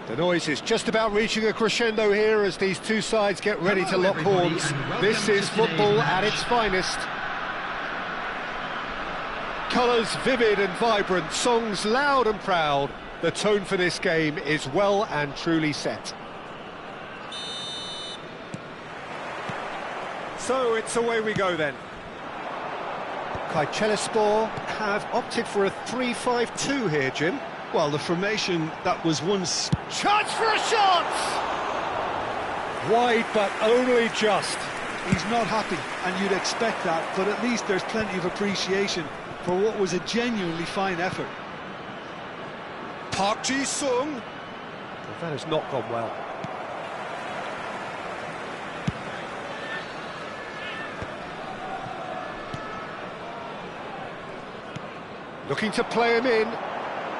The noise is just about reaching a crescendo here as these two sides get ready to lock horns. This is football at its finest. Colours vivid and vibrant, songs loud and proud. The tone for this game is well and truly set. So it's away we go then. Kayserispor have opted for a 3-5-2 here, Jim. Well, the formation that was once... Chance for a shot! Wide, but only just. He's not happy, and you'd expect that, but at least there's plenty of appreciation for what was a genuinely fine effort. Park Ji-sung. Well, that has not gone well. Looking to play him in.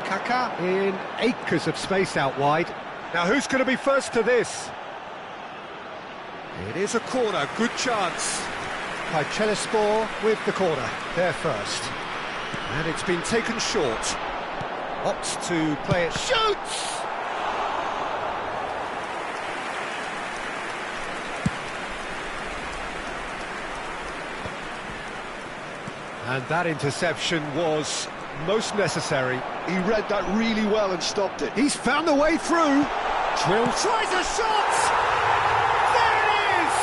Kaka in acres of space out wide. Now who's going to be first to this? It is a corner, good chance. Kayserispor with the corner, they're first. And it's been taken short. Opts to play it, shoots! And that interception was most necessary. He read that really well and stopped it. He's found the way through. Drill tries a shot! There it is!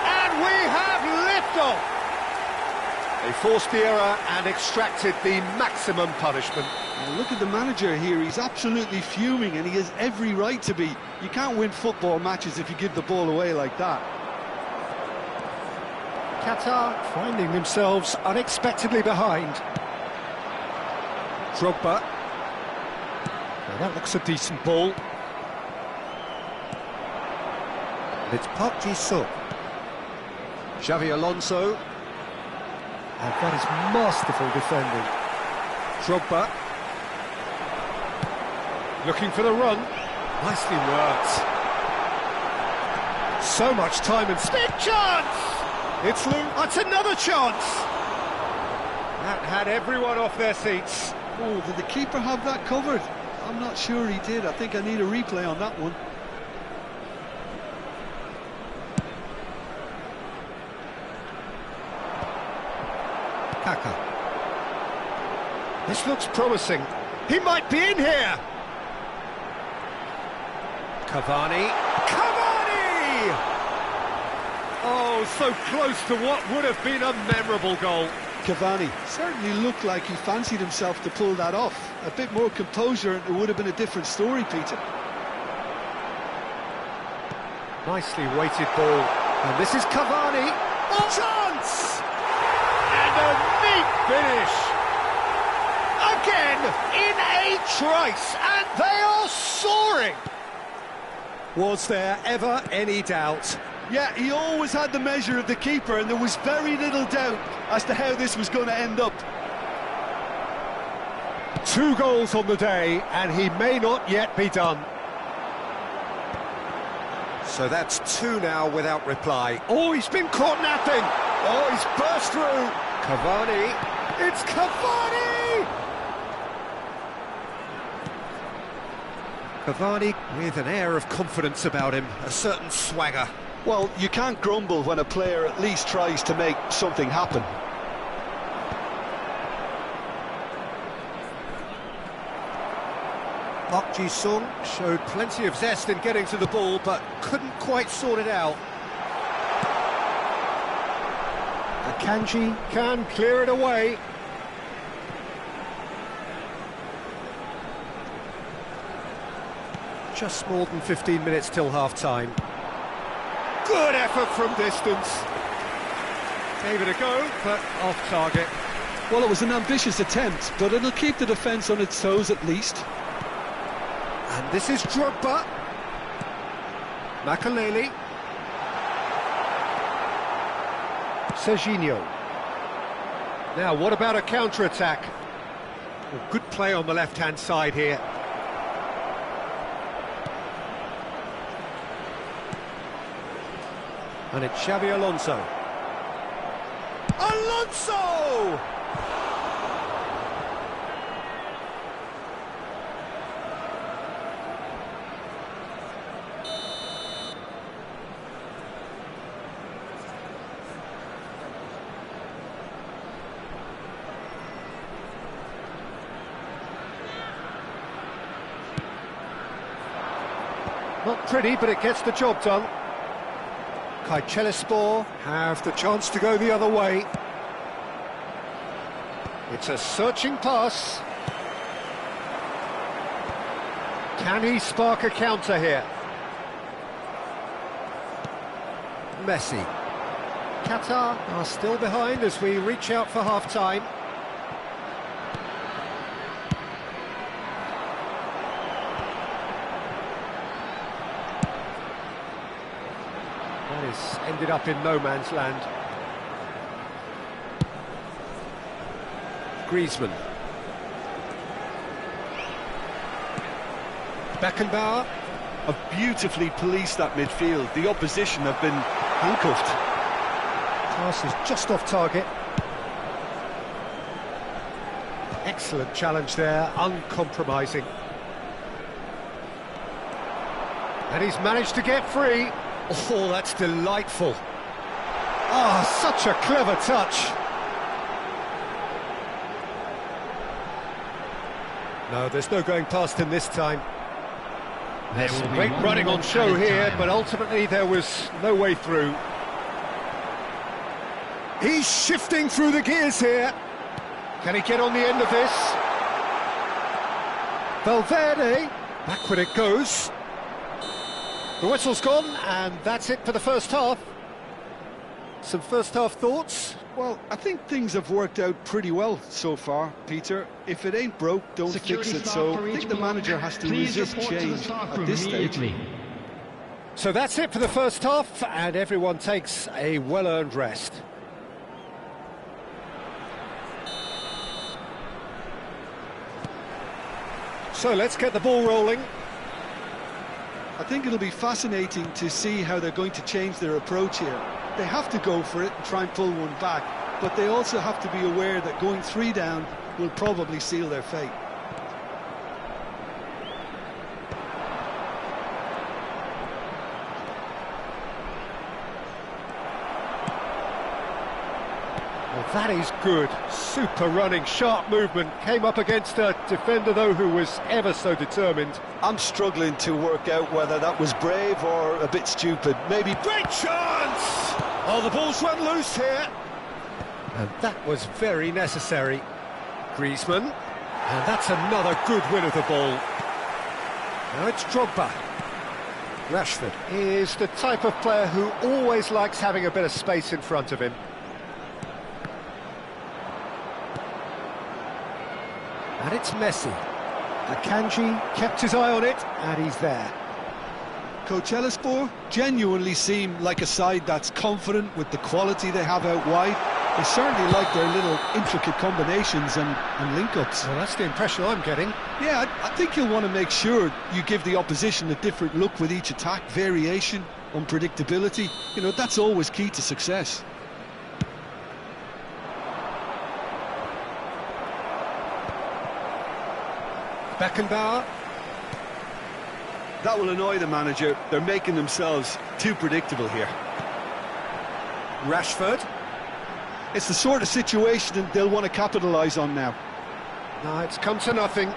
And we have liftoff! They forced the error and extracted the maximum punishment. Now look at the manager here, he's absolutely fuming and he has every right to be. You can't win football matches if you give the ball away like that. Qatar finding themselves unexpectedly behind. Drogba. Now that looks a decent ball. And it's Park Ji-sung. Xavi Alonso. And that is masterful defending. Drogba. Looking for the run. Nicely worked. So much time and big chance! It's Lou. That's another chance! That had everyone off their seats. Oh, did the keeper have that covered? I'm not sure he did. I think I need a replay on that one. Kaka. This looks promising. He might be in here! Cavani. Cavani! Oh, so close to what would have been a memorable goal. Cavani certainly looked like he fancied himself to pull that off. A bit more composure and it would have been a different story, Peter. Nicely weighted ball. And this is Cavani. Oh, chance! And a neat finish. Again, in a trice, and they are soaring. Was there ever any doubt? Yeah, he always had the measure of the keeper, and there was very little doubt as to how this was going to end up. 2 goals on the day, and he may not yet be done. So that's 2 now without reply. Oh, he's been caught napping. Oh, he's burst through. Cavani. It's Cavani! Cavani with an air of confidence about him, a certain swagger. Well, you can't grumble when a player at least tries to make something happen. Park Ji-sung showed plenty of zest in getting to the ball, but couldn't quite sort it out. Akanji can clear it away. Just more than 15 minutes till half-time. Good effort from distance. Gave it a go, but off target. Well, it was an ambitious attempt, but it'll keep the defence on its toes at least. And this is Drogba. Makaleli. Serginho. Now, what about a counter-attack? Well, good play on the left-hand side here. And it's Xavi Alonso. Alonso! Not pretty, but it gets the job done. Kayserispor have the chance to go the other way. It's a searching pass. Can he spark a counter here? Messi. Qatar are still behind as we reach out for half-time. That has ended up in no man's land. Griezmann. Beckenbauer. Have beautifully policed that midfield. The opposition have been handcuffed. Pass is just off target. Excellent challenge there, uncompromising. And he's managed to get free. Oh, that's delightful. Ah, such a clever touch. No, there's no going past him this time. There's some great running on show here, but ultimately there was no way through. He's shifting through the gears here. Can he get on the end of this? Valverde, backward it goes. The whistle's gone, and that's it for the first half. Some first half thoughts? Well, I think things have worked out pretty well so far, Peter. If it ain't broke, don't fix it. So I think the manager has to resist change at this stage. So that's it for the first half, and everyone takes a well-earned rest. So let's get the ball rolling. I think it'll be fascinating to see how they're going to change their approach here. They have to go for it and try and pull one back, but they also have to be aware that going 3 down will probably seal their fate. Well, that is good. Super running, sharp movement. Came up against a defender, though, who was ever so determined. I'm struggling to work out whether that was brave or a bit stupid. Maybe... Great chance! Oh, the ball's run loose here. And that was very necessary. Griezmann. And that's another good win of the ball. Now it's Drogba. Rashford is the type of player who always likes having a bit of space in front of him. And it's Messi. Akanji kept his eye on it, and he's there. Kayserispor genuinely seem like a side that's confident with the quality they have out wide. They certainly like their little intricate combinations and link-ups. Well, that's the impression I'm getting. Yeah, I think you'll want to make sure you give the opposition a different look with each attack, variation, unpredictability. You know, that's always key to success. Beckenbauer. That will annoy the manager. They're making themselves too predictable here. Rashford. It's the sort of situation that they'll want to capitalise on now. No, it's come to nothing.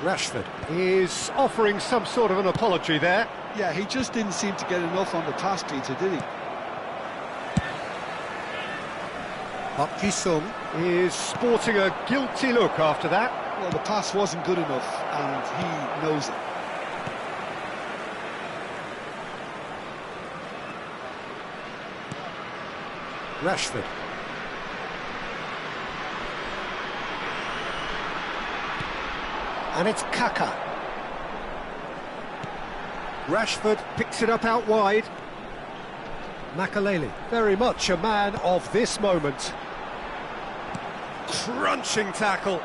Rashford is offering some sort of an apology there. Yeah, he just didn't seem to get enough on the pass, Peter, did he? Park Ji-sung is sporting a guilty look after that. Well, the pass wasn't good enough, and he knows it. Rashford. And it's Kaka. Rashford picks it up out wide. Makaleli, very much a man of this moment. Crunching tackle.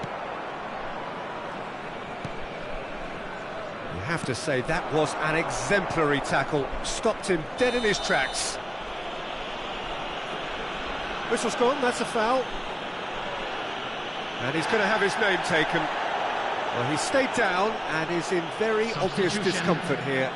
You have to say that was an exemplary tackle. Stopped him dead in his tracks. Whistle's gone, that's a foul. And he's going to have his name taken. Well, he stayed down and is in very obvious discomfort here.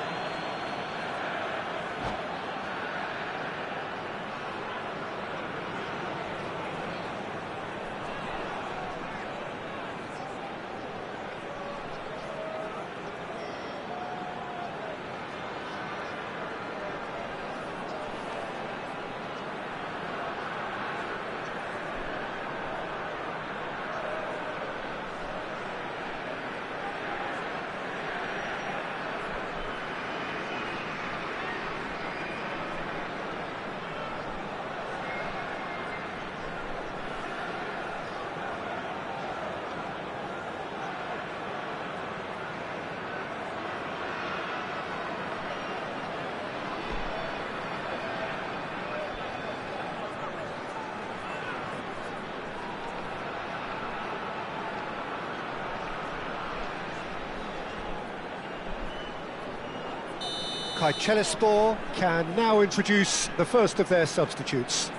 Kayserispor can now introduce the first of their substitutes.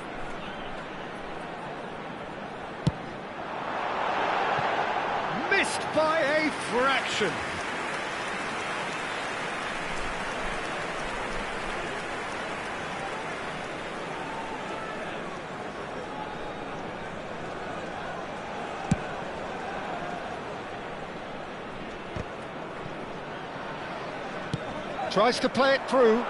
Missed by a fraction. Tries to play it through.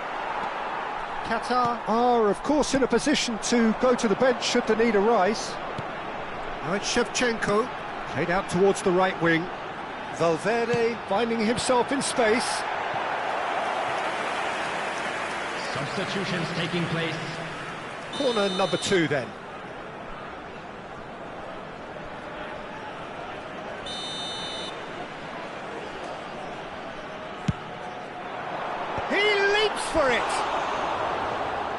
Qatar are, of course, in a position to go to the bench should the need arise. Now it's Shevchenko, played out towards the right wing. Valverde finding himself in space. Substitutions taking place. Corner number 2 then. For it,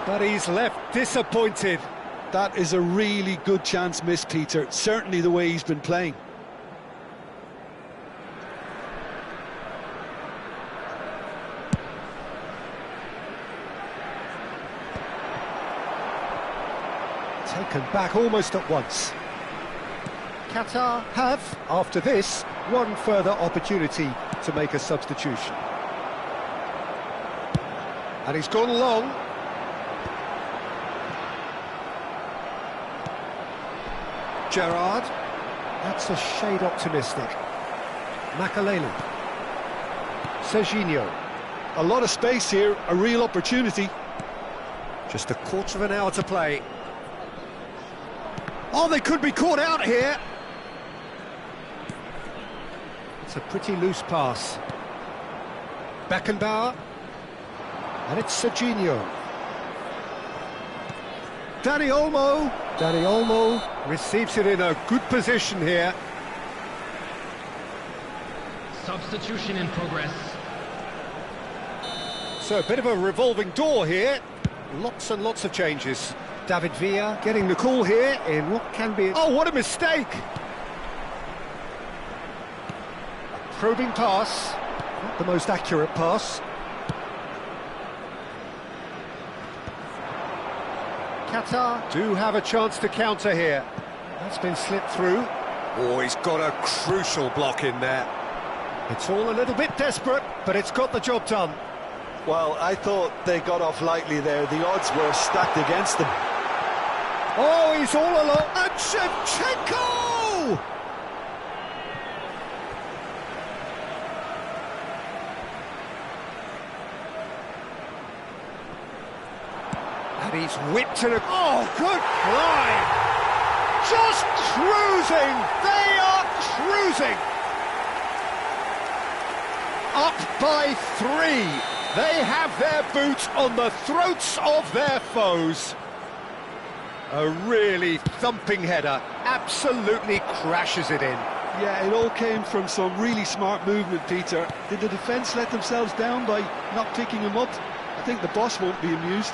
but he's left disappointed. That is a really good chance missed, Peter, certainly the way he's been playing. Taken back almost at once. Qatar have, after this, one further opportunity to make a substitution. And he's gone long. Gerrard. That's a shade optimistic. Makaleli. Serginho. A lot of space here, a real opportunity. Just a quarter of an hour to play. Oh, they could be caught out here. It's a pretty loose pass. Beckenbauer. And it's Serginho. Dani Olmo. Dani Olmo receives it in a good position here. Substitution in progress. So a bit of a revolving door here. Lots and lots of changes. David Villa getting the call here in what can be... Oh, what a mistake! A probing pass. Not the most accurate pass. Qatar do have a chance to counter here. That's been slipped through. Oh, he's got a crucial block in there. It's all a little bit desperate, but it's got the job done. Well, I thought they got off lightly there. The odds were stacked against them. Oh, he's all alone. And Shevchenko! And he's whipped to the... Oh, good climb! Just cruising! They are cruising! Up by 3. They have their boot on the throats of their foes. A really thumping header. Absolutely crashes it in. Yeah, it all came from some really smart movement, Peter. Did the defence let themselves down by not picking him up? I think the boss won't be amused.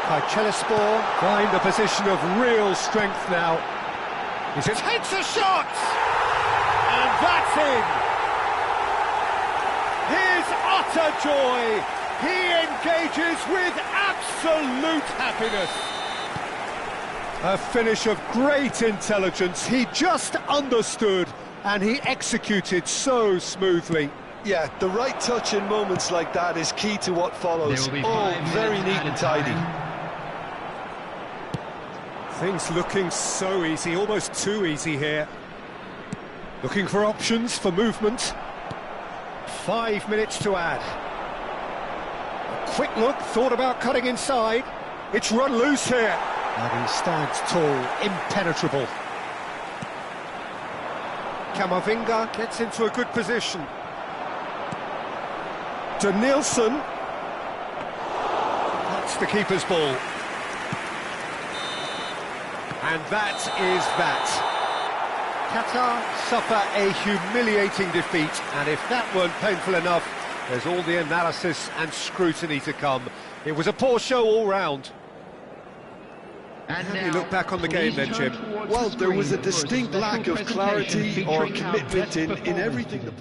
Kayserispor find a position of real strength now. He takes a shot! And that's in! His utter joy! He engages with absolute happiness. A finish of great intelligence. He just understood and he executed so smoothly. Yeah, the right touch in moments like that is key to what follows. Oh, very neat and tidy. Things looking so easy, almost too easy here. Looking for options for movement. 5 minutes to add. A quick look, thought about cutting inside. It's run loose here. And he stands tall, impenetrable. Camavinga gets into a good position. Danielson. That's the keeper's ball. And that is that. Qatar suffer a humiliating defeat, and if that weren't painful enough, there's all the analysis and scrutiny to come. It was a poor show all round. And how do you look back on the game then, Jim? Well, there was a distinct lack of clarity or commitment in everything.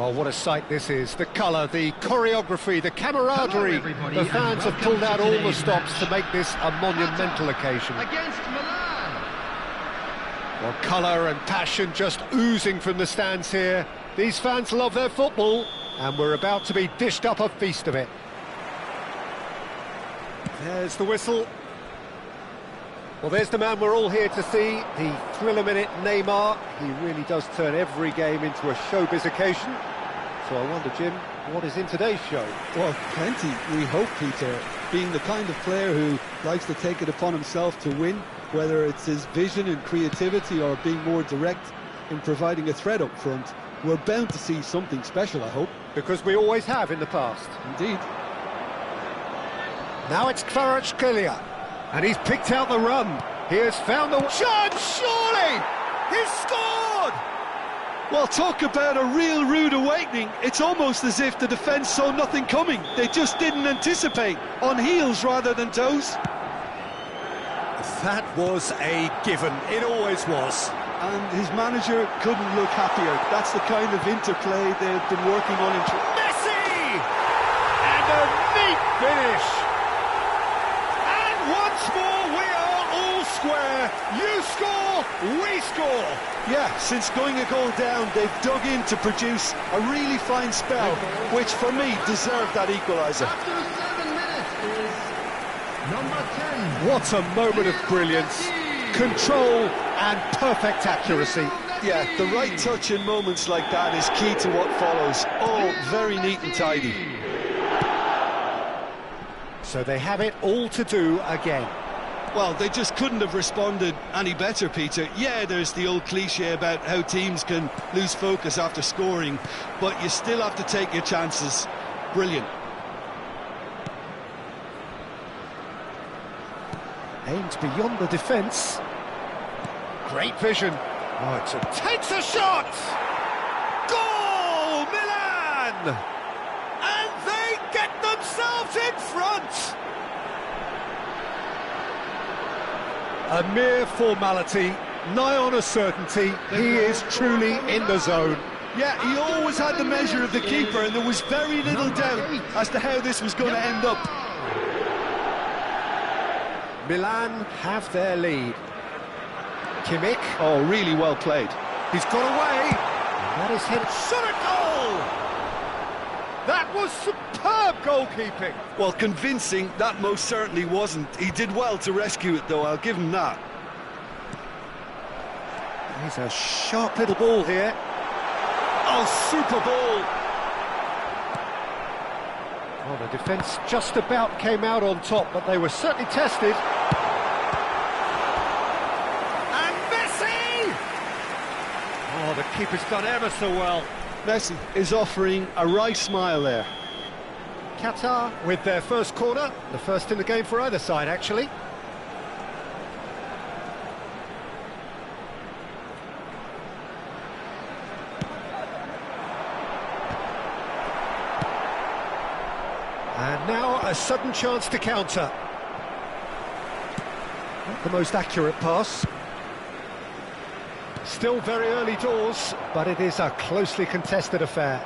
Well, what a sight this is. The colour, the choreography, the camaraderie. Everybody, The fans have pulled out all the stops to make this a monumental occasion. Against Milan. Well, colour and passion just oozing from the stands here. These fans love their football, and we're about to be dished up a feast of it. There's the whistle. Well, there's the man we're all here to see, the thriller-minute Neymar. He really does turn every game into a showbiz occasion. So I wonder, Jim, what is in today's show? Well, plenty, we hope, Peter. Being the kind of player who likes to take it upon himself to win, whether it's his vision and creativity or being more direct in providing a threat up front, we're bound to see something special, I hope. Because we always have in the past. Indeed. Now it's Kvaratskhelia, and he's picked out the run. He has found the chance, surely! He's scored! Well, talk about a real rude awakening. It's almost as if the defence saw nothing coming. They just didn't anticipate, on heels rather than toes. That was a given, it always was. And his manager couldn't look happier. That's the kind of interplay they've been working on in... Messi! And a neat finish! And once more we are all square. You score, we score. Yeah, since going a goal down, they've dug in to produce a really fine spell, which for me deserved that equaliser. After 7 minutes is number 10. What a moment of brilliance. Control and perfect accuracy. Yeah, the right touch in moments like that is key to what follows. All very neat and tidy. So they have it all to do again. Well, they just couldn't have responded any better, Peter. Yeah, there's the old cliche about how teams can lose focus after scoring, but you still have to take your chances. Brilliant. Aimed beyond the defence. Great vision. Oh, takes a shot! Goal, Milan! And they get themselves in front! A mere formality, nigh on a certainty. He is truly in the zone. Yeah, he always had the measure of the keeper, and there was very little doubt as to how this was going to end up. Milan have their lead. Kimmich. Oh, really well played. He's got away. And that is hit. Shot at goal! That was superb goalkeeping. Well, convincing, that most certainly wasn't. He did well to rescue it, though, I'll give him that. He's a sharp little ball here. Oh, super ball! Well, the defence just about came out on top, but they were certainly tested. And Messi! Oh, the keeper's done ever so well. Messi is offering a right smile there. Qatar with their first corner, the first in the game for either side, actually. And now a sudden chance to counter. Not the most accurate pass. Still very early doors, but it is a closely contested affair.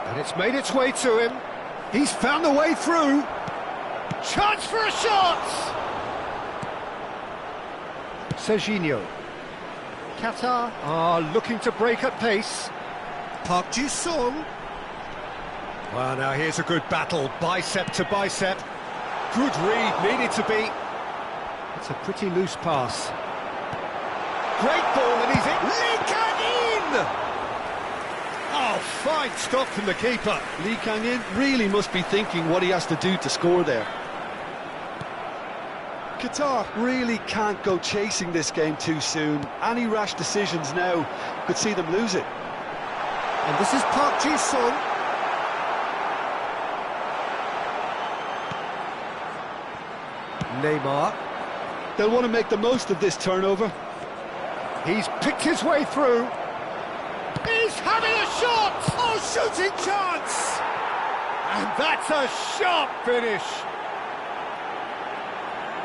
And it's made its way to him. He's found the way through. Chance for a shot! Serginho. Qatar are looking to break at pace. Park Ji-sung. Well, now here's a good battle, bicep to bicep. Good read, needed to be. It's a pretty loose pass. Great ball, and he's in. Lee Kang-in! Oh, fine stop from the keeper. Lee Kang-in really must be thinking what he has to do to score there. Qatar really can't go chasing this game too soon. Any rash decisions now could see them lose it. And this is Park Ji-sung. Neymar. They'll want to make the most of this turnover. He's picked his way through. He's having a shot! Oh, shooting chance! And that's a sharp finish.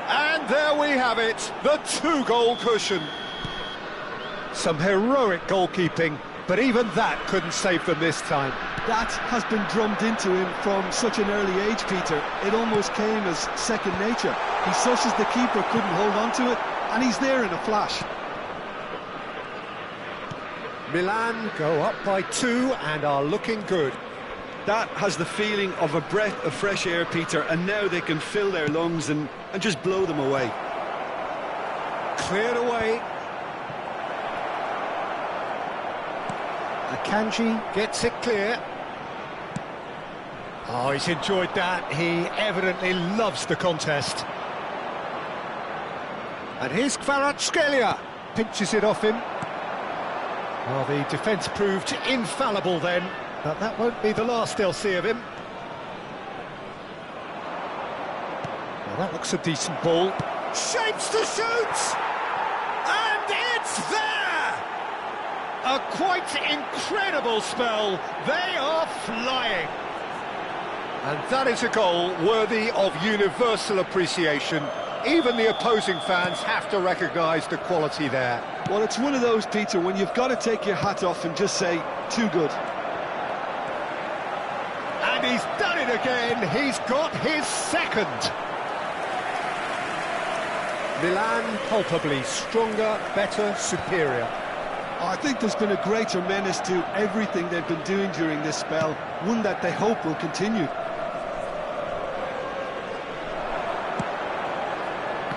And there we have it, the 2-goal cushion. Some heroic goalkeeping, but even that couldn't save them this time. That has been drummed into him from such an early age, Peter. It almost came as second nature. He susses the keeper couldn't hold on to it, and he's there in a flash. Milan go up by 2 and are looking good. That has the feeling of a breath of fresh air, Peter, and now they can fill their lungs and just blow them away. Cleared away. Akanji gets it clear. Oh, he's enjoyed that. He evidently loves the contest. And here's Kvaratskhelia. Pinches it off him. Well, the defence proved infallible then, but that won't be the last they'll see of him. Well, that looks a decent ball. Shapes to shoot! And it's there! A quite incredible spell. They are flying. And that is a goal worthy of universal appreciation. Even the opposing fans have to recognise the quality there. Well, it's one of those, Peter, when you've got to take your hat off and just say, too good. And he's done it again. He's got his second. Milan palpably stronger, better, superior. I think there's been a greater menace to everything they've been doing during this spell, one that they hope will continue.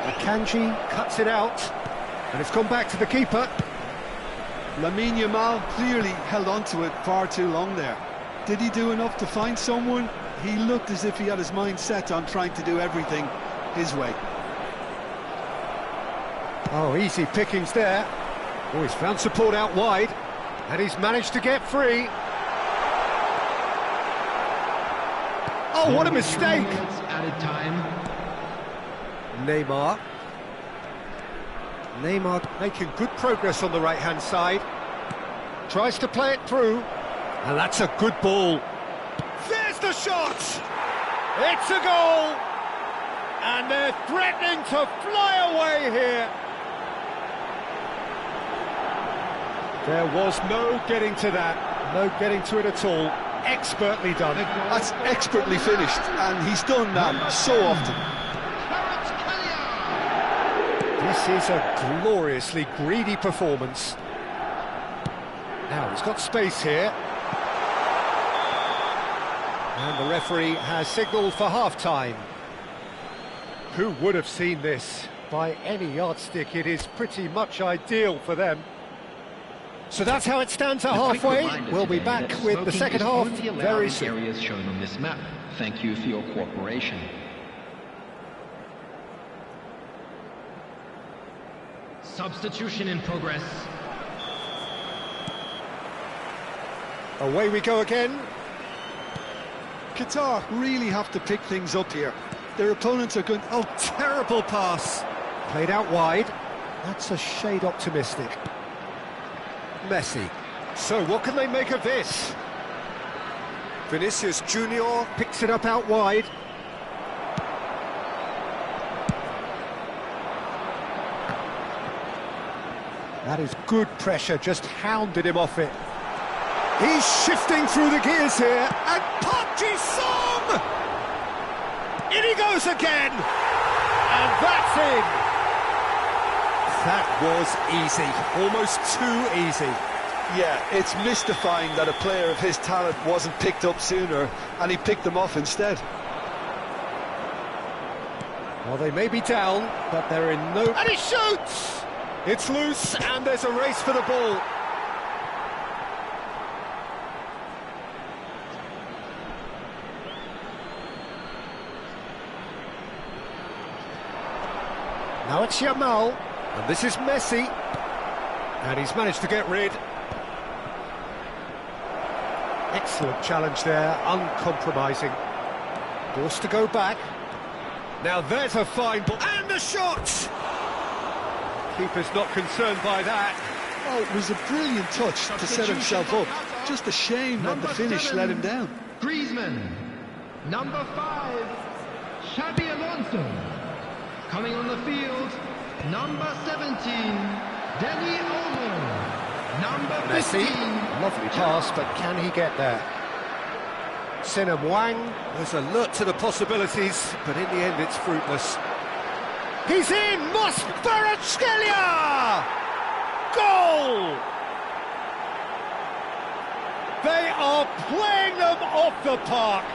Akanji cuts it out, and it's gone back to the keeper. Lamine Yamal clearly held on to it far too long there. Did he do enough to find someone? He looked as if he had his mind set on trying to do everything his way. Oh, easy pickings there. Oh, he's found support out wide, and he's managed to get free. Oh, what a mistake! Added time. Neymar making good progress on the right-hand side. Tries to play it through, and that's a good ball. There's the shot! It's a goal! And they're threatening to fly away here. There was no getting to that, no getting to it at all. Expertly done. That's expertly finished, and he's done that so often. This is a gloriously greedy performance. Now he's got space here. And the referee has signalled for half-time. Who would have seen this? By any yardstick, it is pretty much ideal for them. So that's how it stands at halfway. We'll be back with the second half very soon. Areas shown on this map. Thank you for your cooperation. Substitution in progress. Away we go again. Qatar really have to pick things up here. Their opponents are going... Oh, terrible pass. Played out wide. That's a shade optimistic. Messi. So what can they make of this? Vinicius Junior picks it up out wide. That is good pressure, just hounded him off it. He's shifting through the gears here, and Park Ji-sung! In he goes again! And that's in! That was easy, almost too easy. Yeah, it's mystifying that a player of his talent wasn't picked up sooner, and he picked them off instead. Well, they may be down, but they're in no... And he shoots! It's loose, and there's a race for the ball. Now it's Yamal, and this is Messi. And he's managed to get rid. Excellent challenge there, uncompromising. Forced to go back. Now there's a fine ball, and the shot! Keeper's not concerned by that. Oh, it was a brilliant touch to set himself up. Just a shame that the finish let him down. Griezmann. Number 5, Xabi Alonso. Coming on the field, number 17, Dani Olmo. Number Messi, 15. lovely pass, but can he get there? Sinem Wang was alert to the possibilities, but in the end it's fruitless. He's in! Kvaratskhelia! Goal! They are playing them off the park.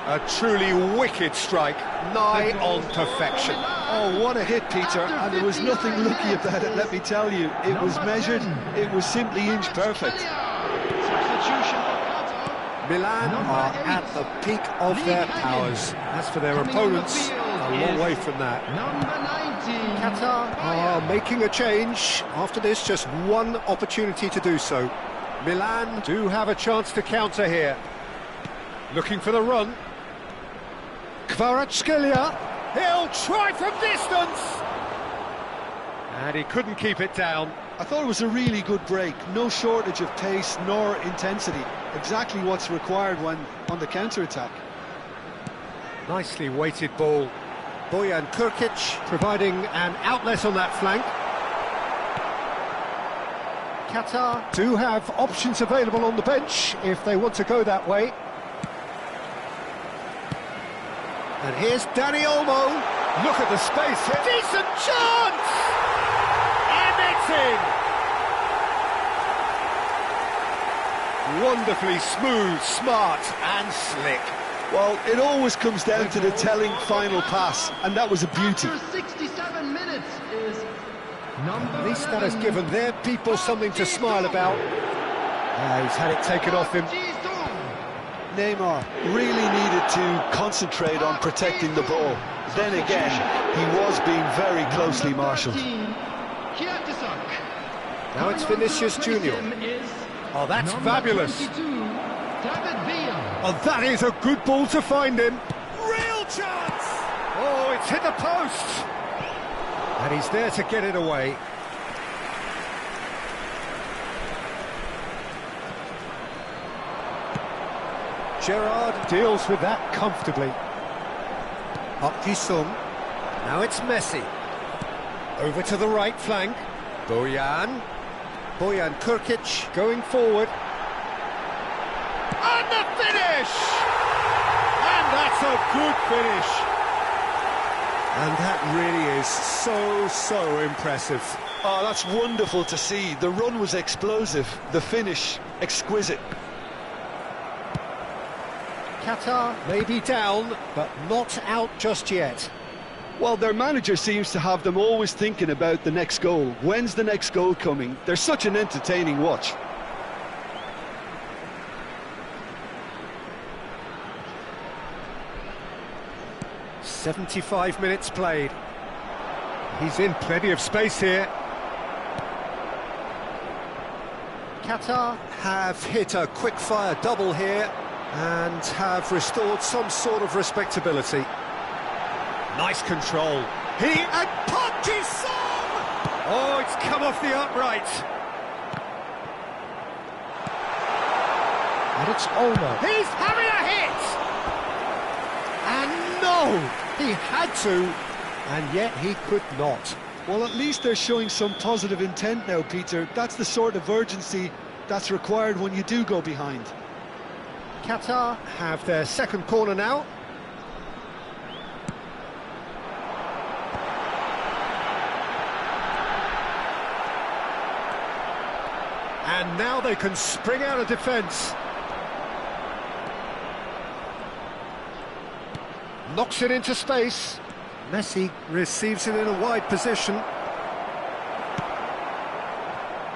A truly wicked strike, nigh on perfection. Oh, what a hit, Peter, and there was nothing lucky about it, let me tell you. It was measured, it was simply inch perfect. Substitution. Milan are at the peak of their powers. As for their opponents, a long way from that. Number 19. Qatar are making a change. After this, just one opportunity to do so. Milan do have a chance to counter here. Looking for the run. Kvaratskhelia. He'll try from distance. And he couldn't keep it down. I thought it was a really good break. No shortage of pace nor intensity. Exactly what's required when on the counter-attack. Nicely weighted ball. Bojan Kurkic providing an outlet on that flank. Qatar do have options available on the bench if they want to go that way. And here's Dani Olmo. Look at the space here. Decent chance! And it's in! Wonderfully smooth, smart and slick. Well, it always comes down to the telling final pass, and that was a beauty. After 67 minutes is number At least that has 11. given their people something to smile about. He's had it taken off him. Neymar really needed to concentrate on protecting the ball. Then again, he was being very closely marshalled. Now it's Vinicius Junior. Oh, that's fabulous. Oh, that is a good ball to find him. Real chance! Oh, it's hit the post. And he's there to get it away. Gerrard deals with that comfortably. Up Jisung. Now it's Messi. Over to the right flank. Bojan Kurkic going forward. And the finish! And that's a good finish. And that really is so impressive. Oh, that's wonderful to see. The run was explosive, the finish exquisite. Qatar may be down, but not out just yet. Well, their manager seems to have them always thinking about the next goal. When's the next goal coming? They're such an entertaining watch. "75 minutes played. He's in plenty of space here. Qatar have hit a quick-fire double here and have restored some sort of respectability. Nice control. And Park Ji-sung! Oh, it's come off the upright. And it's Olmo. He's having a hit! And no! He had to, and yet he could not. Well, at least they're showing some positive intent now, Peter. That's the sort of urgency that's required when you do go behind. Qatar have their second corner now. And now they can spring out of defence. Knocks it into space. Messi receives it in a wide position.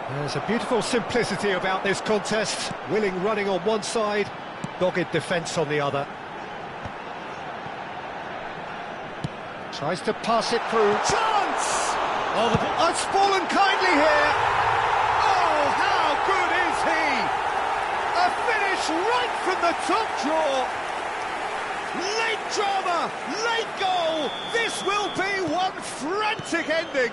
There's a beautiful simplicity about this contest. Willing running on one side, dogged defence on the other. Tries to pass it through. Chance! Oh, it's fallen kindly here. Oh, how good is he? A finish right from the top draw. Late drama, late goal. This will be one frantic ending.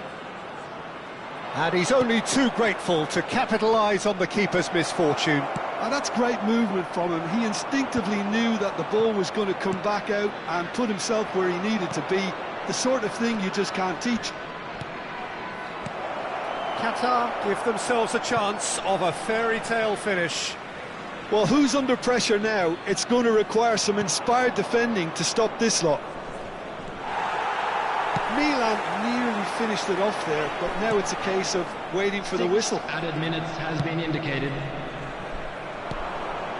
And he's only too grateful to capitalise on the keeper's misfortune. And that's great movement from him. He instinctively knew that the ball was going to come back out and put himself where he needed to be. The sort of thing you just can't teach. Qatar give themselves a chance of a fairy tale finish. Well, who's under pressure now? It's going to require some inspired defending to stop this lot. Milan nearly finished it off there, but now it's a case of waiting for the whistle. Added minutes has been indicated.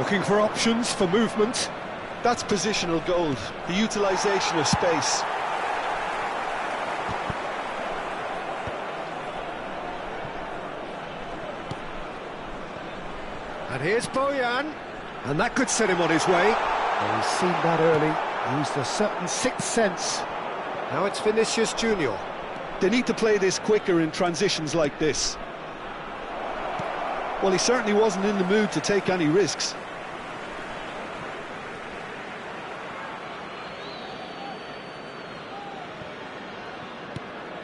Looking for options for movement. That's positional gold, the utilisation of space. And here's Bojan, and that could set him on his way. Oh, he's seen that early, used a certain sixth sense. Now it's Vinicius Junior. They need to play this quicker in transitions like this. Well, he certainly wasn't in the mood to take any risks.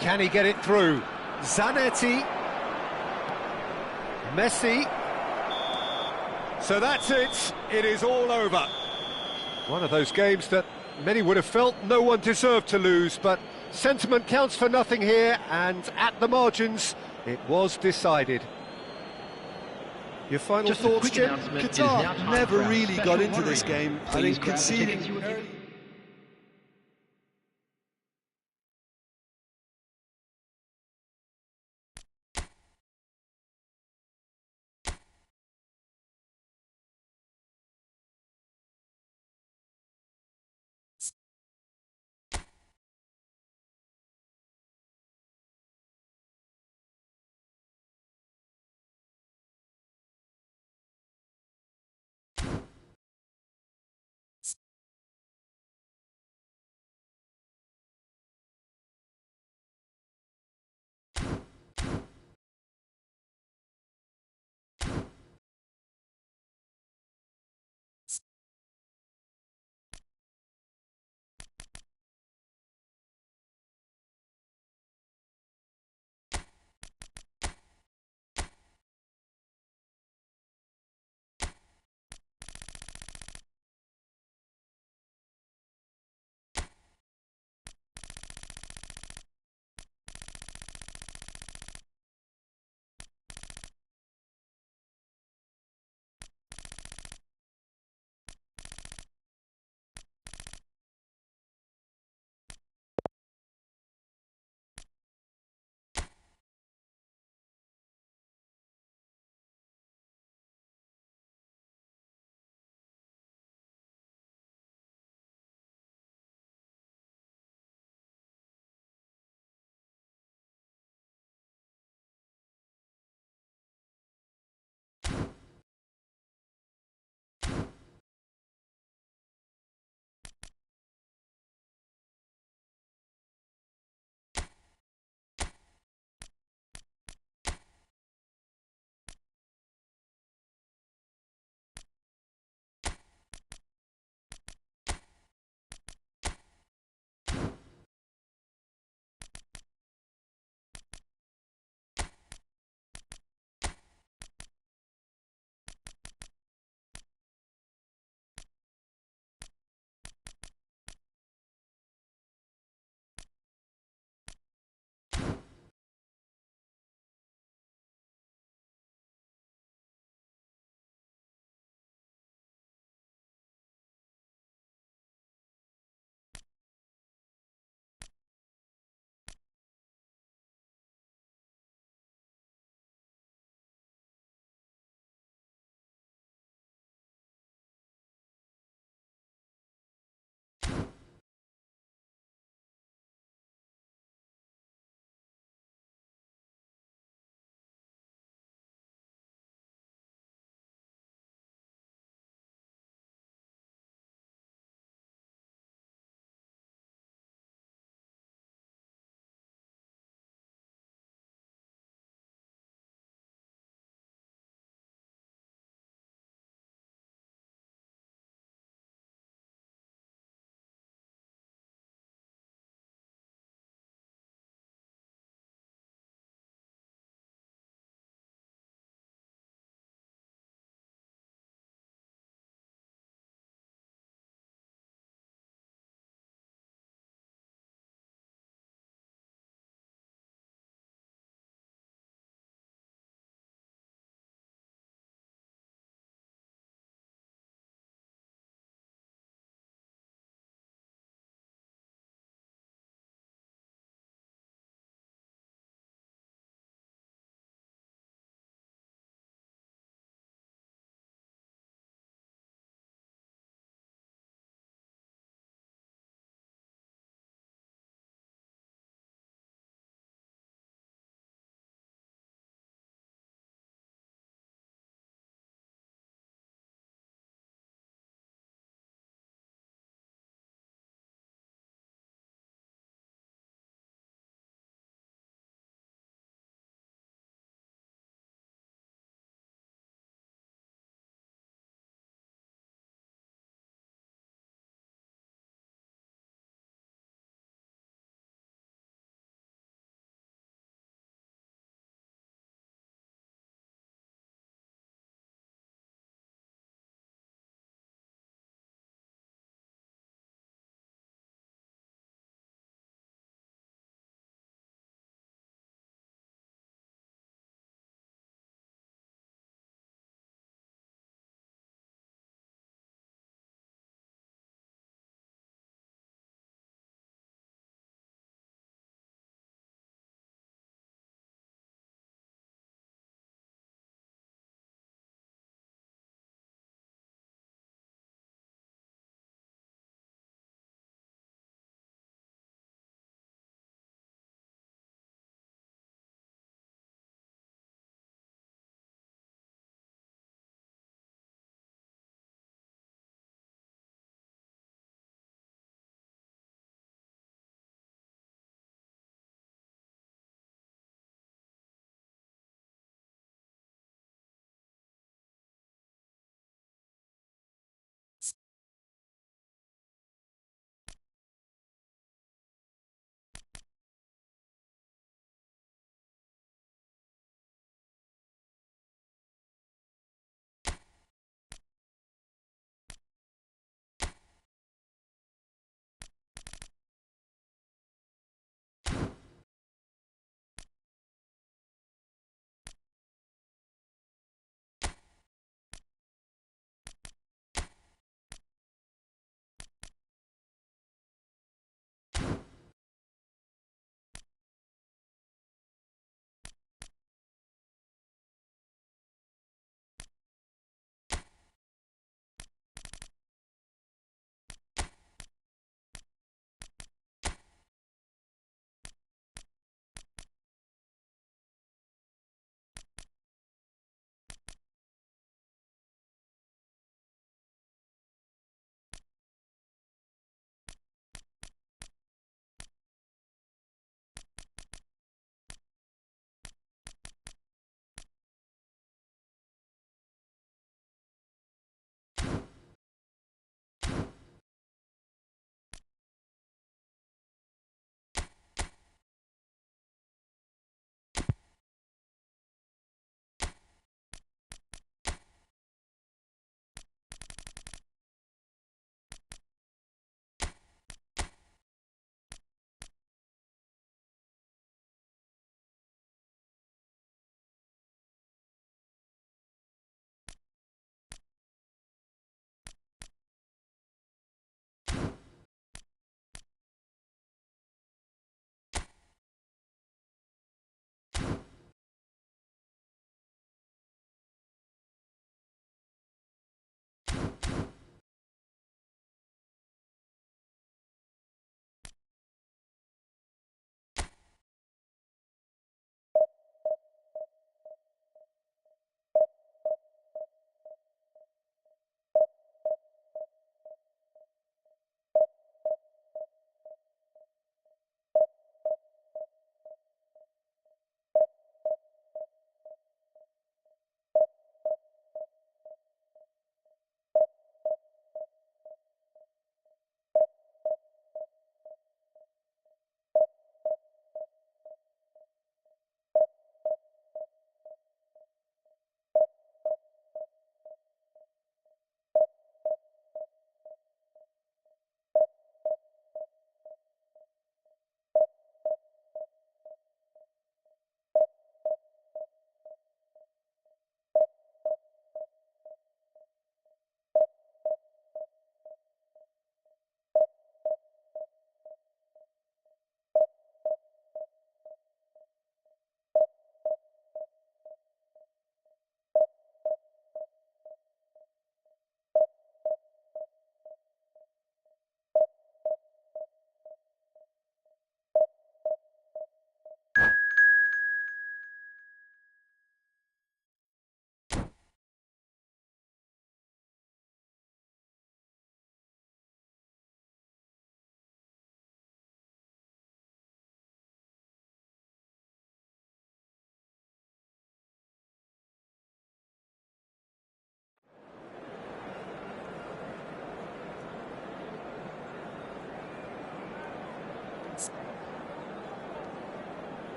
Can he get it through? Zanetti. Messi. So that's it. It is all over. One of those games that many would have felt no one deserved to lose, but sentiment counts for nothing here, and at the margins, it was decided. Your final Just a thoughts, quick Jim? announcement. It is now Qatar time never for our really special got into lottery. this game. I Please think grab the conceding tickets you would early.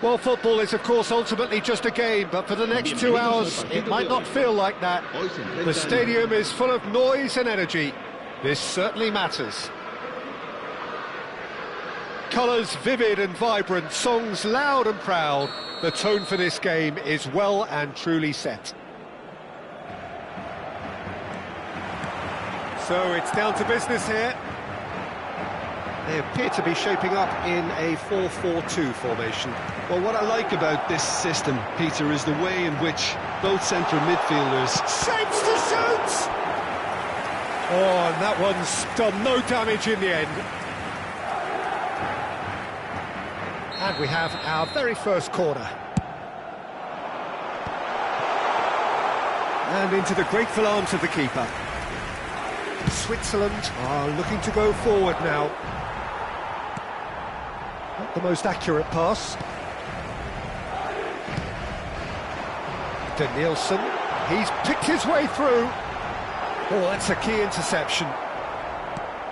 Well, football is, of course, ultimately just a game, but for the next 2 hours, it might not feel like that. The stadium is full of noise and energy. This certainly matters. Colours vivid and vibrant, songs loud and proud. The tone for this game is well and truly set. So it's down to business here. They appear to be shaping up in a 4-4-2 formation. Well, what I like about this system, Peter, is the way in which both central midfielders... Shapes to shoot! Oh, and that one's done no damage in the end. And we have our very first corner. And into the grateful arms of the keeper. Switzerland are looking to go forward now. Not the most accurate pass. Danielson, he's picked his way through. Oh, that's a key interception.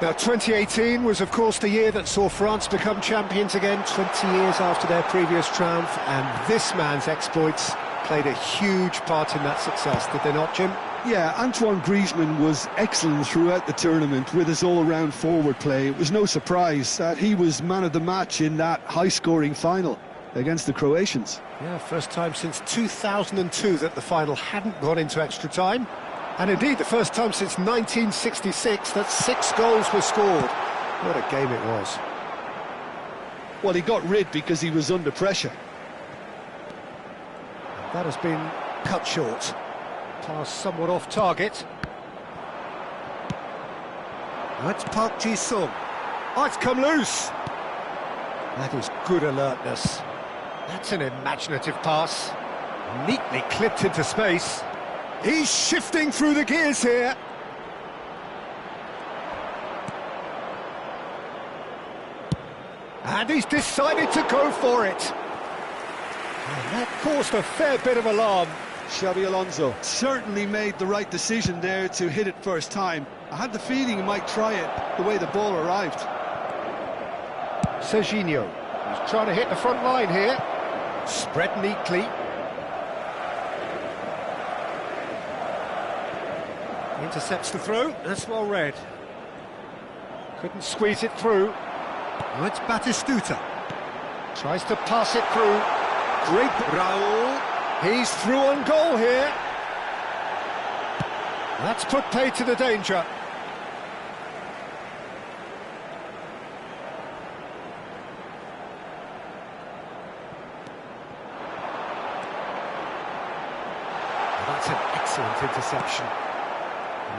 Now, 2018 was, of course, the year that saw France become champions again, 20 years after their previous triumph, and this man's exploits played a huge part in that success, did they not, Jim? Yeah, Antoine Griezmann was excellent throughout the tournament with his all-around forward play. It was no surprise that he was man of the match in that high-scoring final against the Croatians. Yeah, first time since 2002 that the final hadn't gone into extra time. And indeed, the first time since 1966 that 6 goals were scored. What a game it was. Well, he got rid because he was under pressure. That has been cut short. Pass somewhat off target. That's Park Ji-sung. Oh, it's come loose. That is good alertness. That's an imaginative pass. Neatly clipped into space. He's shifting through the gears here. And he's decided to go for it. And that caused a fair bit of alarm. Xabi Alonso certainly made the right decision there to hit it first time. I had the feeling he might try it the way the ball arrived. Serginho, he's trying to hit the front line here. Spread neatly. Intercepts the throw, that's well read. Couldn't squeeze it through. Oh, it's Batistuta. Tries to pass it through. Great Raul. He's through on goal here. That's put paid to the danger. That's an excellent interception.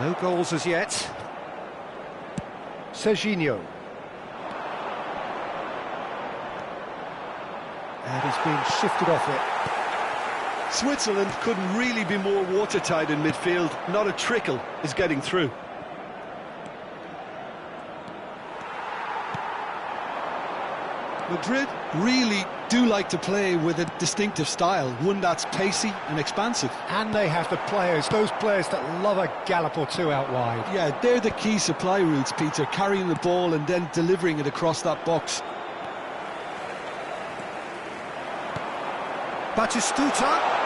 No goals as yet. Serginho. And he's been shifted off it. Switzerland couldn't really be more watertight in midfield. Not a trickle is getting through. Madrid really do like to play with a distinctive style, one that's pacey and expansive. And they have the players, those players that love a gallop or two out wide. Yeah, they're the key supply routes, Peter, carrying the ball and then delivering it across that box. Batistuta.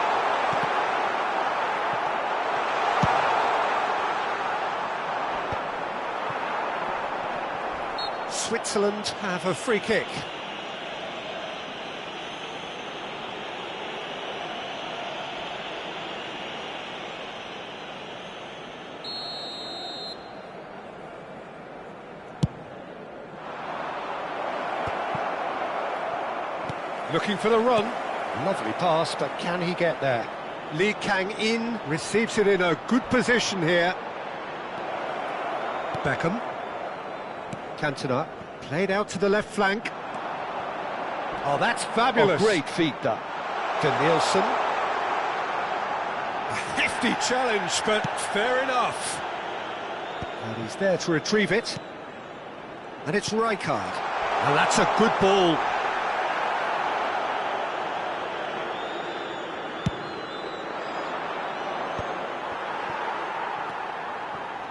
Switzerland have a free kick. Looking for the run. Lovely pass, but can he get there? Lee Kang-in receives it in a good position here. Beckham. Cantona. Played out to the left flank. Oh, that's fabulous. Oh, great feat, that. Danielson. A hefty challenge, but fair enough. And he's there to retrieve it. And it's Rijkaard. And that's a good ball.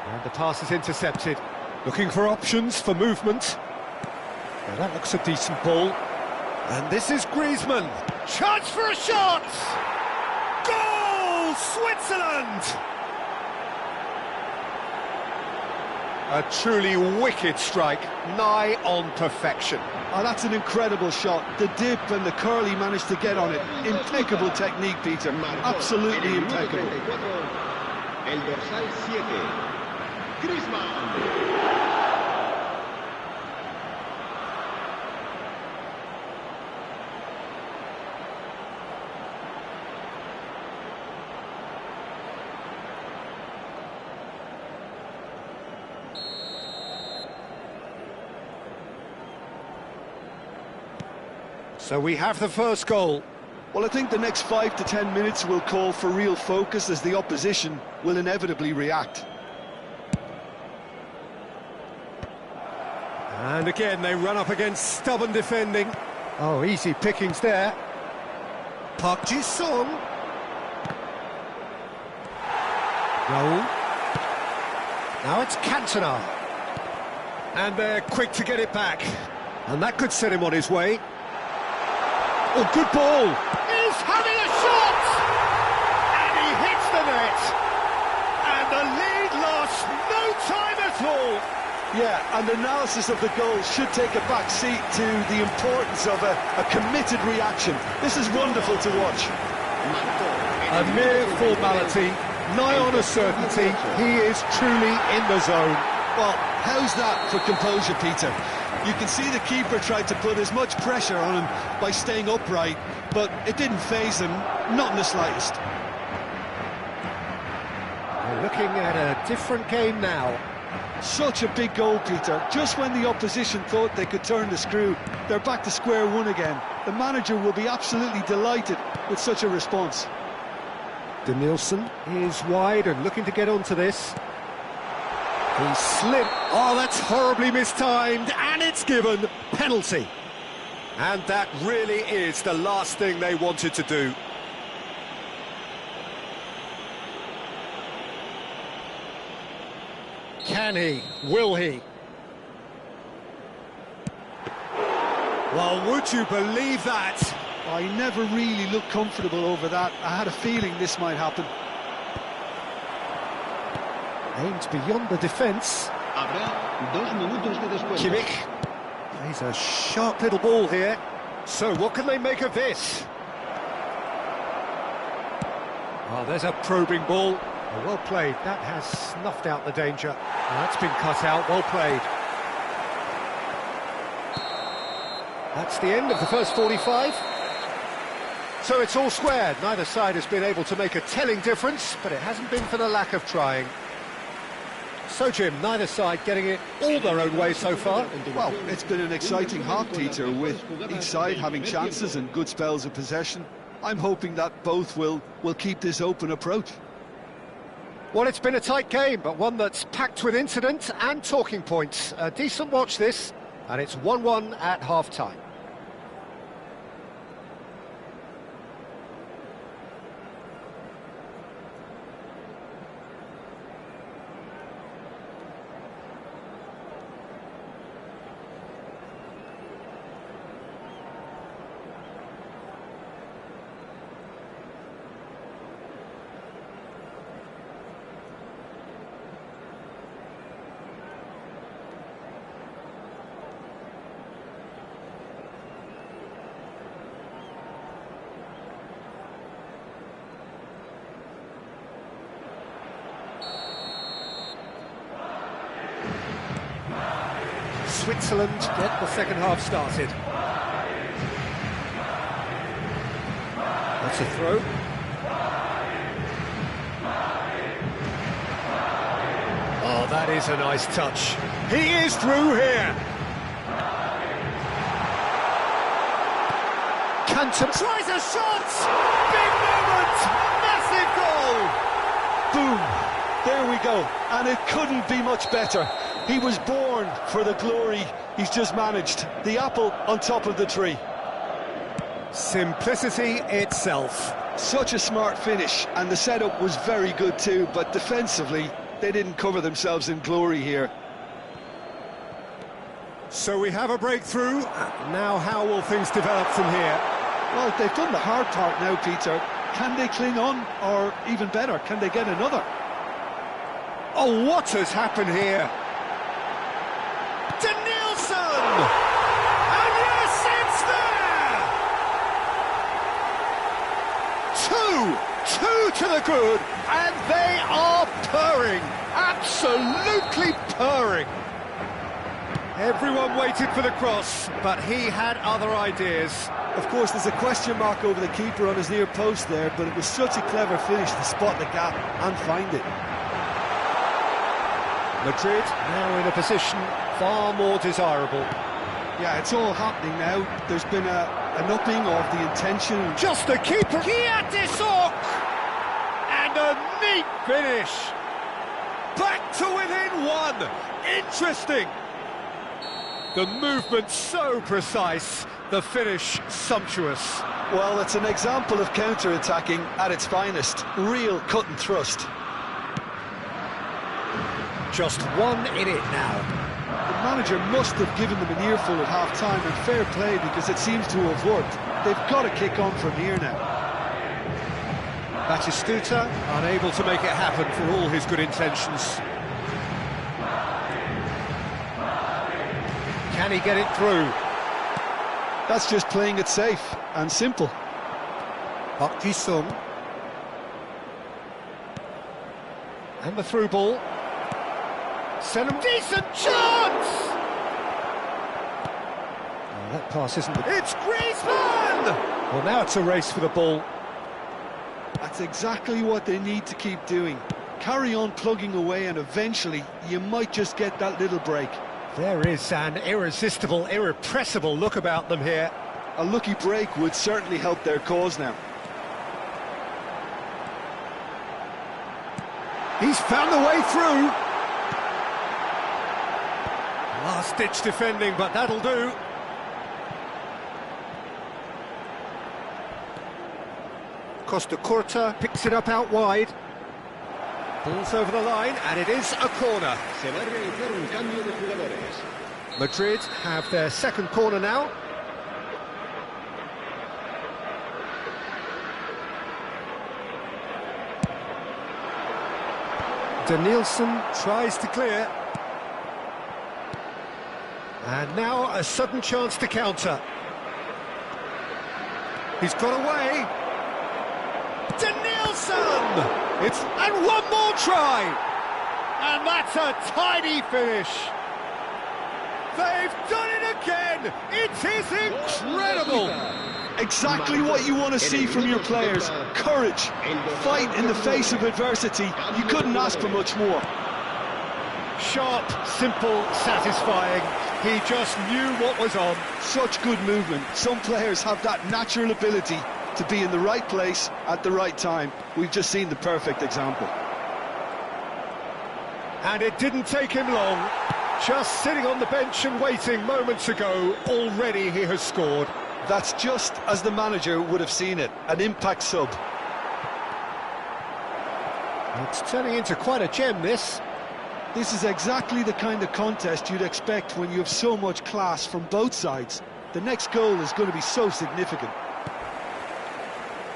And the pass is intercepted. Looking for options for movement. Now that looks a decent ball. And this is Griezmann. Chance for a shot! Goal! Switzerland! A truly wicked strike, nigh on perfection. Oh, that's an incredible shot. The dip and the curl he managed to get on it. Impeccable technique, Peter. Absolutely impeccable. El dorsal 7, Griezmann. So we have the first goal. Well, I think the next 5 to 10 minutes will call for real focus as the opposition will inevitably react. And again, they run up against stubborn defending. Oh, easy pickings there. Park Ji-sung. Goal. Now it's Cantona. And they're quick to get it back. And that could set him on his way. Oh, good ball! He's having a shot! And he hits the net! And the lead lost no time at all! Yeah, and analysis of the goal should take a back seat to the importance of a committed reaction. This is wonderful to watch. A mere formality, nigh on a certainty, he is truly in the zone. Well, how's that for composure, Peter? You can see the keeper tried to put as much pressure on him by staying upright, but it didn't faze him, not in the slightest. We're looking at a different game now. Such a big goal, Peter. Just when the opposition thought they could turn the screw, they're back to square one again. The manager will be absolutely delighted with such a response. Danielson is wide and looking to get onto this. He slipped. Oh, that's horribly mistimed, and it's given penalty. And that really is the last thing they wanted to do. Can he? Will he? Well, would you believe that? I never really looked comfortable over that. I had a feeling this might happen. Aimed beyond the defence. Habrá 2 minutos de descuento. Kimmich plays a sharp little ball here. So what can they make of this? Oh, there's a probing ball. Oh, well played. That has snuffed out the danger. Oh, that's been cut out. Well played. That's the end of the first 45. So it's all squared. Neither side has been able to make a telling difference, but it hasn't been for the lack of trying. So, Jim, neither side getting it all their own way so far. Well, it's been an exciting half, Peter, with each side having chances and good spells of possession. I'm hoping that both will keep this open approach. Well, it's been a tight game, but one that's packed with incident and talking points. A decent watch this, and it's 1-1 at half-time. Switzerland get the second half started. That's a throw. Oh, that is a nice touch. He is through here. Cantona tries a shot. Big moment. Massive goal. Boom. There we go. And it couldn't be much better. He was born for the glory he's just managed. The apple on top of the tree. Simplicity itself. Such a smart finish, and the setup was very good too, but defensively, they didn't cover themselves in glory here. So we have a breakthrough. Now how will things develop from here? Well, they've done the hard part now, Peter. Can they cling on, or even better, can they get another? Oh, what has happened here? Danielson! And yes, it's there! Two to the good, and they are purring, absolutely purring. Everyone waited for the cross, but he had other ideas. Of course, there's a question mark over the keeper on his near post there, but it was such a clever finish to spot the gap and find it. Madrid now in a position far more desirable. Yeah, it's all happening now. There's been an upping of the intention. Just the keeper. Kiatisok! And a neat finish. Back to within one. Interesting. The movement so precise, the finish sumptuous. Well, it's an example of counter-attacking at its finest. Real cut and thrust. Just one in it now. The manager must have given them an earful at half-time, and fair play, because it seems to have worked. They've got to kick on from here now. Batistuta unable to make it happen for all his good intentions. Can he get it through? That's just playing it safe and simple. Park Ji-sung. And the through ball. Send him. Decent chance! Oh, that pass isn't... It's Griezmann! Well, now it's a race for the ball. That's exactly what they need to keep doing. Carry on plugging away, and eventually you might just get that little break. There is an irresistible, irrepressible look about them here. A lucky break would certainly help their cause now. He's found the way through. Last-ditch defending, but that'll do. Costa Curta picks it up out wide. Ball's over the line, and it is a corner. Se va a realizar un cambio de jugadores. Madrid have their second corner now. Danielson tries to clear. And now a sudden chance to counter. He's got away. Danielson! And one more try! And that's a tidy finish. They've done it again! It is incredible! Exactly what you want to see from your players. Courage, fight in the face of adversity. You couldn't ask for much more. Sharp, simple, satisfying. He just knew what was on. Such good movement. Some players have that natural ability to be in the right place at the right time. We've just seen the perfect example. And it didn't take him long. Just sitting on the bench and waiting moments ago, already he has scored. That's just as the manager would have seen it, an impact sub. It's turning into quite a gem, this. This is exactly the kind of contest you'd expect when you have so much class from both sides. The next goal is going to be so significant.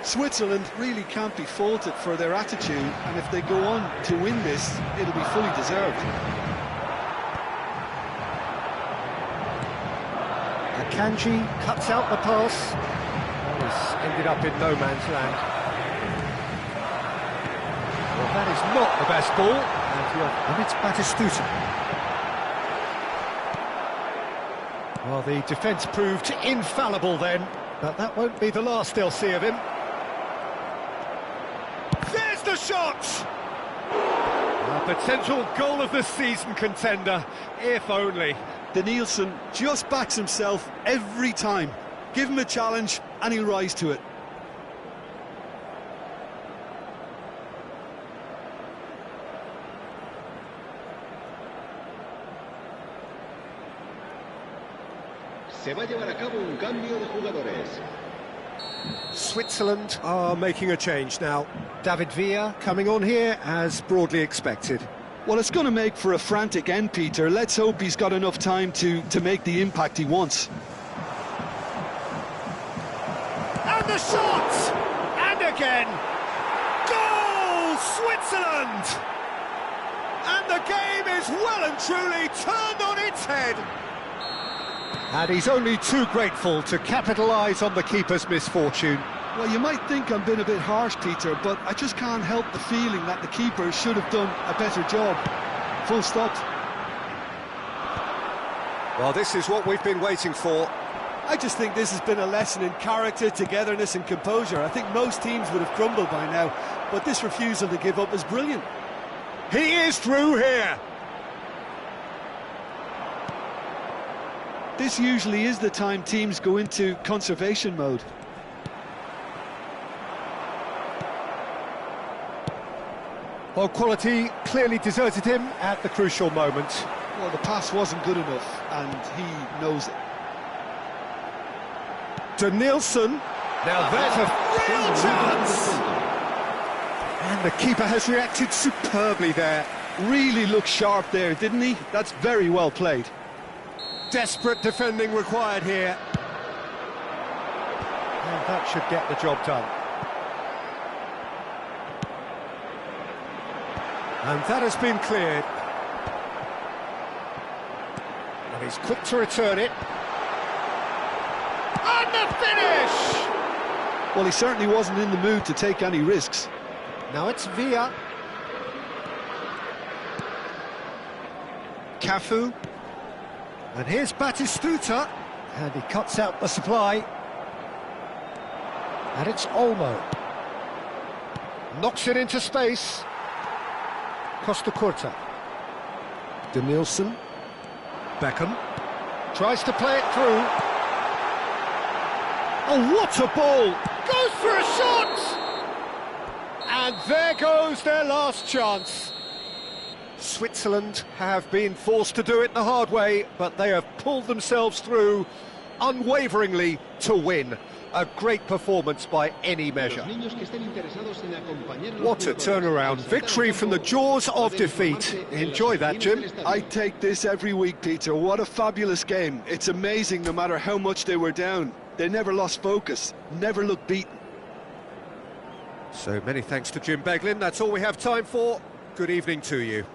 Switzerland really can't be faulted for their attitude, and if they go on to win this, it'll be fully deserved. Akanji cuts out the pass. This ended up in no man's land. Well, that is not the best ball. And it's Batistuta. Well, the defence proved infallible then, but that won't be the last they'll see of him. There's the shot! A potential goal of the season contender, if only. Danielson just backs himself every time. Give him a challenge and he'll rise to it. Se va a llevar a cabo un cambio de jugadores. Switzerland are making a change now. David Villa coming on here as broadly expected. Well, it's going to make for a frantic end, Peter. Let's hope he's got enough time to make the impact he wants. And the shot! And again! Goal! Switzerland! And the game is well and truly turned on its head. And he's only too grateful to capitalise on the keeper's misfortune. Well, you might think I'm being a bit harsh, Peter, but I just can't help the feeling that the keeper should have done a better job. Full stop. Well, this is what we've been waiting for. I just think this has been a lesson in character, togetherness and composure. I think most teams would have crumbled by now, but this refusal to give up is brilliant. He is through here. This usually is the time teams go into conservation mode. Well, quality clearly deserted him at the crucial moment. Well, the pass wasn't good enough, and he knows it. To Nielsen. Now there's a real chance! And the keeper has reacted superbly there. Really looked sharp there, didn't he? That's very well played. Desperate defending required here. And that should get the job done. And that has been cleared. And he's quick to return it. And the finish! Well, he certainly wasn't in the mood to take any risks. Now it's Villa. Cafu. And here's Batistuta. And he cuts out the supply. And it's Olmo. Knocks it into space. Costa Curta. De Nielsen. Beckham. Tries to play it through. Oh, what a ball! Goes for a shot! And there goes their last chance. Switzerland have been forced to do it the hard way, but they have pulled themselves through unwaveringly to win. A great performance by any measure. What a turnaround. Victory from the jaws of defeat. Enjoy that, Jim. I take this every week, Peter. What a fabulous game. It's amazing no matter how much they were down. They never lost focus, never looked beaten. So many thanks to Jim Beglin. That's all we have time for. Good evening to you.